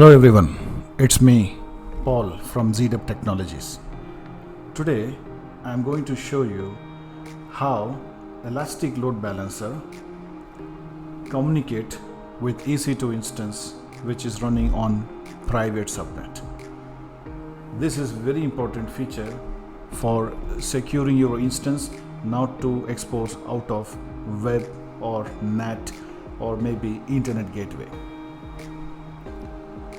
Hello everyone, it's me, Paul from ZDub Technologies. Today I'm going to show you how Elastic Load Balancer communicate with EC2 instance which is running on private subnet. This is very important feature for securing your instance not to expose out of web or NAT or maybe internet gateway.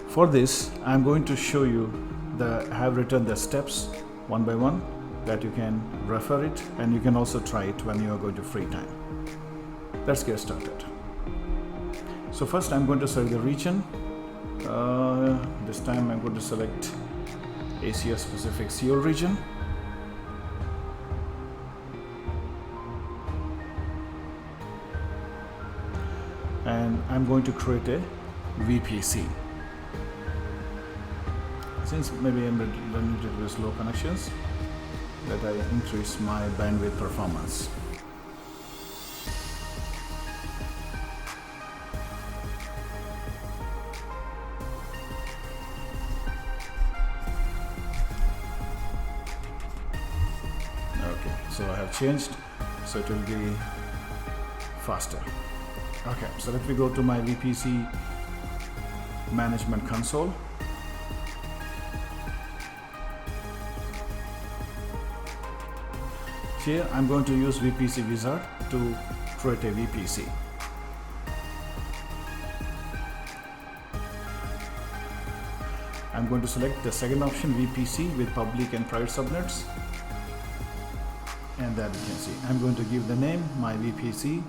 For this, I'm going to show you have written the steps one by one that you can refer it, and you can also try it when you are going to free time. Let's get started. So first I'm going to select the region. This time I'm going to select Asia Pacific Seoul region. And I'm going to create a VPC. Since maybe I'm limited with slow connections, that I increase my bandwidth performance. Okay, so I have changed, so it will be faster. Okay, so let me go to my VPC management console. Here I'm going to use VPC wizard to create a VPC. I'm going to select the second option, VPC with public and private subnets, and that you can see. I'm going to give the name my VPC,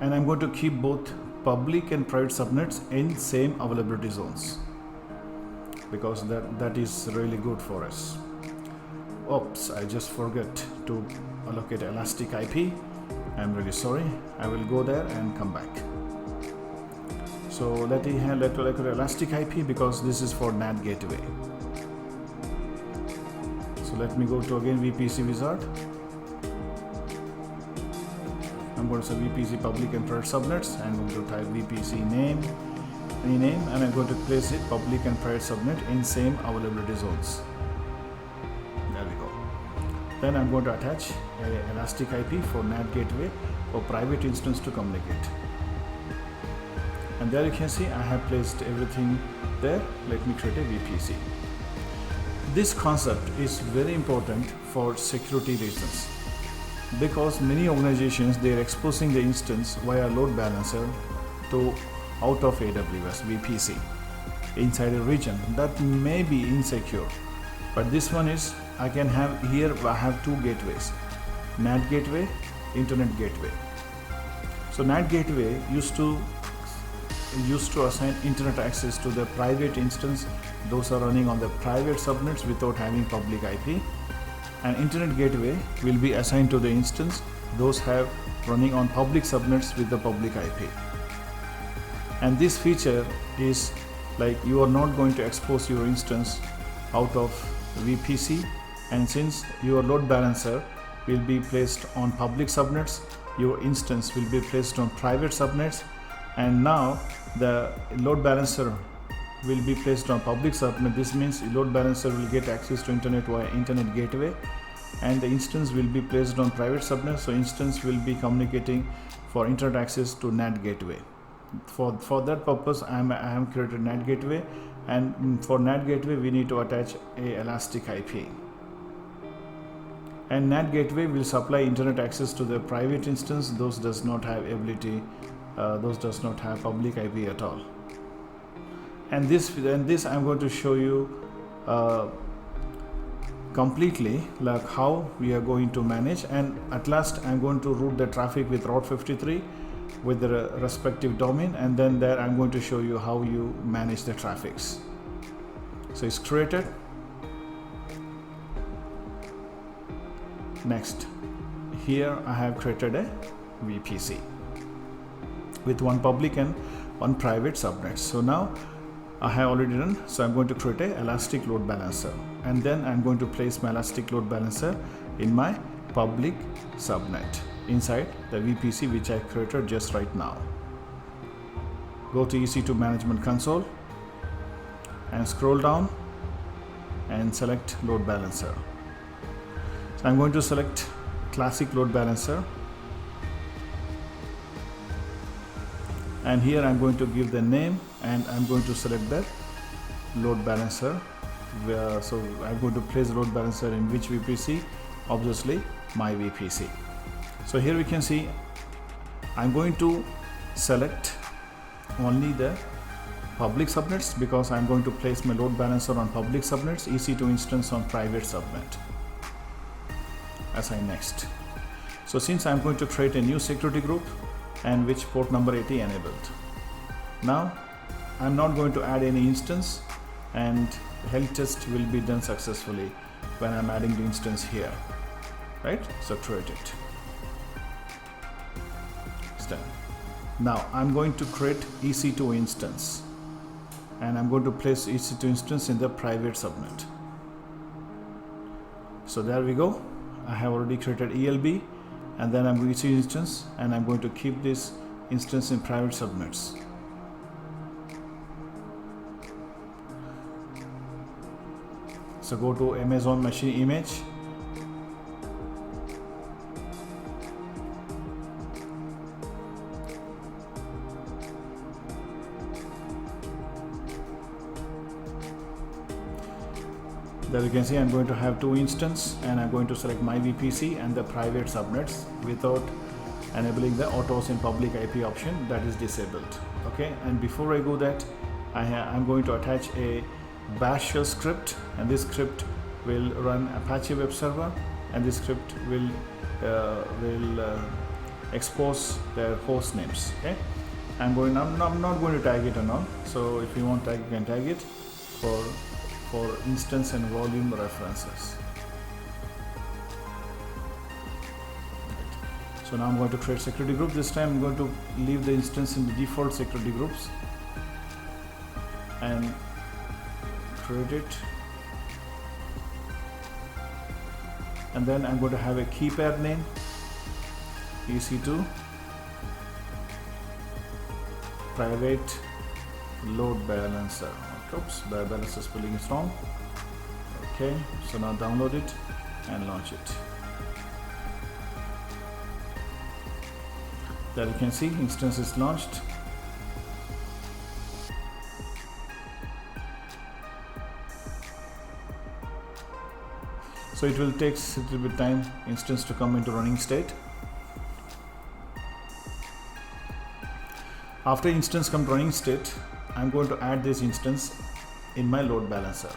and I'm going to keep both public and private subnets in same availability zones, because that is really good for us. Oops, I just forgot to allocate Elastic IP. I'm really sorry. I will go there and come back. So let me allocate Elastic IP because this is for NAT gateway. So let me go to again VPC wizard. I'm going to say VPC public and private subnets. I'm going to type VPC name, and I'm going to place it public and private subnet in same availability zones. There we go. Then I'm going to attach a Elastic IP for NAT gateway for private instance to communicate. And there you can see I have placed everything there. Let me create a VPC. This concept is very important for security reasons, because many organizations, they are exposing the instance via load balancer to out of AWS VPC inside a region that may be insecure. But this one is, I can have here, I have two gateways, NAT gateway, internet gateway. So NAT gateway used to assign internet access to the private instance. Those are running on the private subnets without having public IP. And internet gateway will be assigned to the instance. Those have running on public subnets with the public IP. And this feature is like you are not going to expose your instance out of VPC, and since your load balancer will be placed on public subnets, your instance will be placed on private subnets, and now the load balancer will be placed on public subnet. This means load balancer will get access to internet via internet gateway, and the instance will be placed on private subnet, so instance will be communicating for internet access to NAT gateway. For that purpose, I have created NAT gateway, and for NAT gateway we need to attach a Elastic IP. And NAT gateway will supply internet access to the private instance. Those does not have ability. Those does not have public IP at all. And this I'm going to show you completely, like how we are going to manage. And at last I'm going to route the traffic with Route 53 with the respective domain, and then there I'm going to show you how you manage the traffics. So it's created. Next, here I have created a VPC with one public and one private subnet. So now I have already done, so I'm going to create a Elastic Load Balancer, and then I'm going to place my Elastic Load Balancer in my public subnet. inside the VPC which I created just right now. Go to EC2 Management Console and scroll down and select Load Balancer. So I'm going to select Classic Load Balancer, and here I'm going to give the name and I'm going to select the load balancer. So I'm going to place load balancer in which VPC? Obviously my VPC. So here we can see I'm going to select only the public subnets because I'm going to place my load balancer on public subnets, EC2 instance on private subnet. Assign next. So since I'm going to create a new security group and which port number 80 enabled. Now I'm not going to add any instance, and health test will be done successfully when I'm adding the instance here, right? So create it. It's done. Now I'm going to create EC2 instance, and I'm going to place EC2 instance in the private subnet. So there we go. I have already created ELB, and then I'm going to EC2 instance, and I'm going to keep this instance in private subnets. So go to Amazon machine image, there you can see I'm going to have two instances, and I'm going to select my VPC and the private subnets without enabling the autos in public IP option, that is disabled. Okay, and before I go that, I'm going to attach a bash shell script, and this script will run Apache web server, and this script will expose their host names. Okay, I'm not going to tag it or not. So if you want tag, you can tag it for instance and volume references. Right. So now I'm going to create security group. This time I'm going to leave the instance in the default security groups and create it, and then I'm going to have a key pair name EC2 private load balancer. Oops, the balancer spelling is wrong. Okay, so now download it and launch it. There you can see instance is launched. So it will take a little bit time instance to come into running state. After instance come running state, I'm going to add this instance in my load balancer,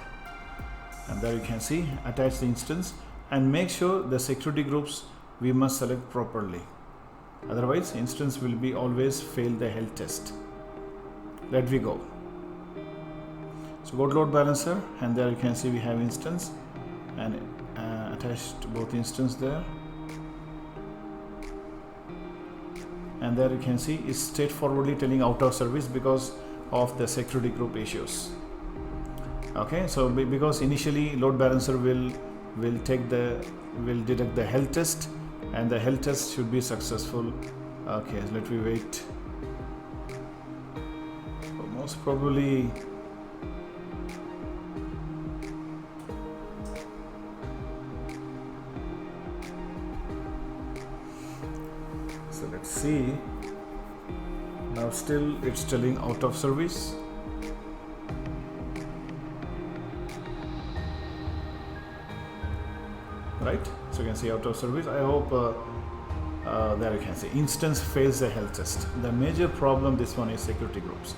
and there you can see attach the instance, and make sure the security groups we must select properly, otherwise instance will be always fail the health test. Let we go. So go to load balancer, and there you can see we have instance and attached both instance there, and there you can see it's straightforwardly telling out of service because of the security group issues. Okay, so because initially load balancer will detect the health test, and the health test should be successful. Okay, let me wait. Most probably so let's see. Now still it's telling out of service. Right, so you can see out of service. I hope there you can see instance fails the health test. The major problem this one is security groups.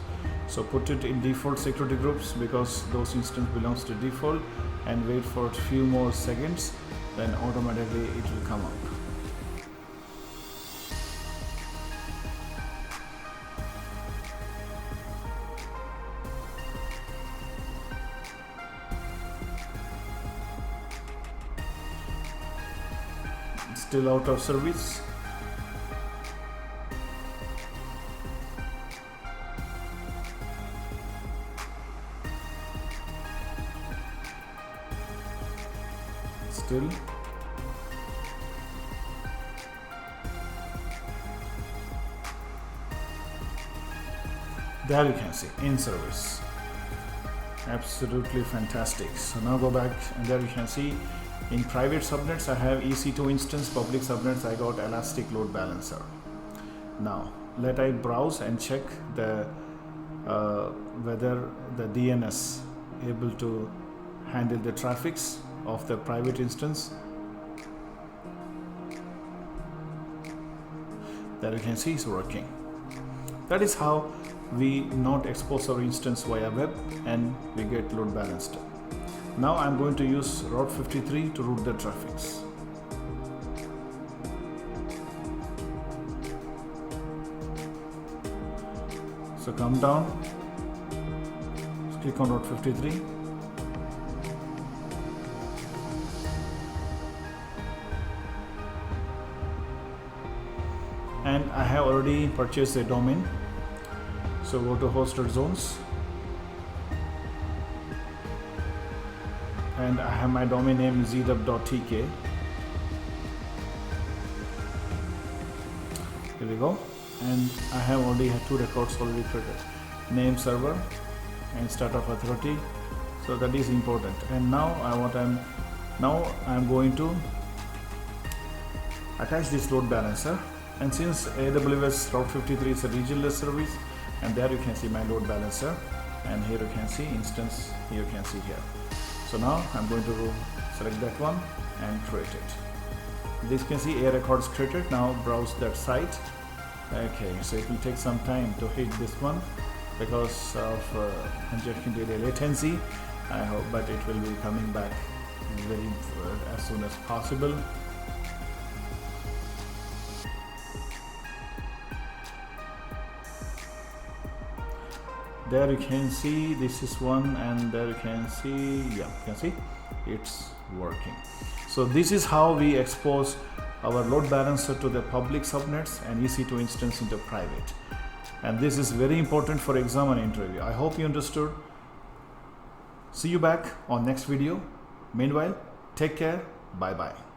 So put it in default security groups because those instance belongs to default, and wait for a few more seconds, then automatically it will come up. Still out of service. Still. There you can see in service. Absolutely fantastic. So now go back, and there you can see in private subnets I have EC2 instance, public subnets I got elastic load balancer. Now let I browse and check the whether the DNS able to handle the traffics of the private instance. There you can see it's working. That is how we not expose our instance via web and we get load balanced. Now I'm going to use route 53 to route the traffics. So come down, click on route 53. And I have already purchased a domain. So go to hosted zones, and I have my domain name zdub.tk. Here we go, and I have already had 2 records already created: name, server, and start of authority. So that is important. And now I'm going to attach this load balancer. And since AWS Route 53 is a regionless service, and there you can see my load balancer, and here you can see instance, here you can see here. So now I'm going to select that one and create it. This can see a records created. Now browse that site. Okay, so it will take some time to hit this one because of congestion delay latency. I hope, but it will be coming back very as soon as possible. There you can see this is one, and there you can see, yeah, you can see it's working. So this is how we expose our load balancer to the public subnets and EC2 instance into private. And this is very important for exam and interview. I hope you understood. See you back on next video. Meanwhile, take care. Bye bye.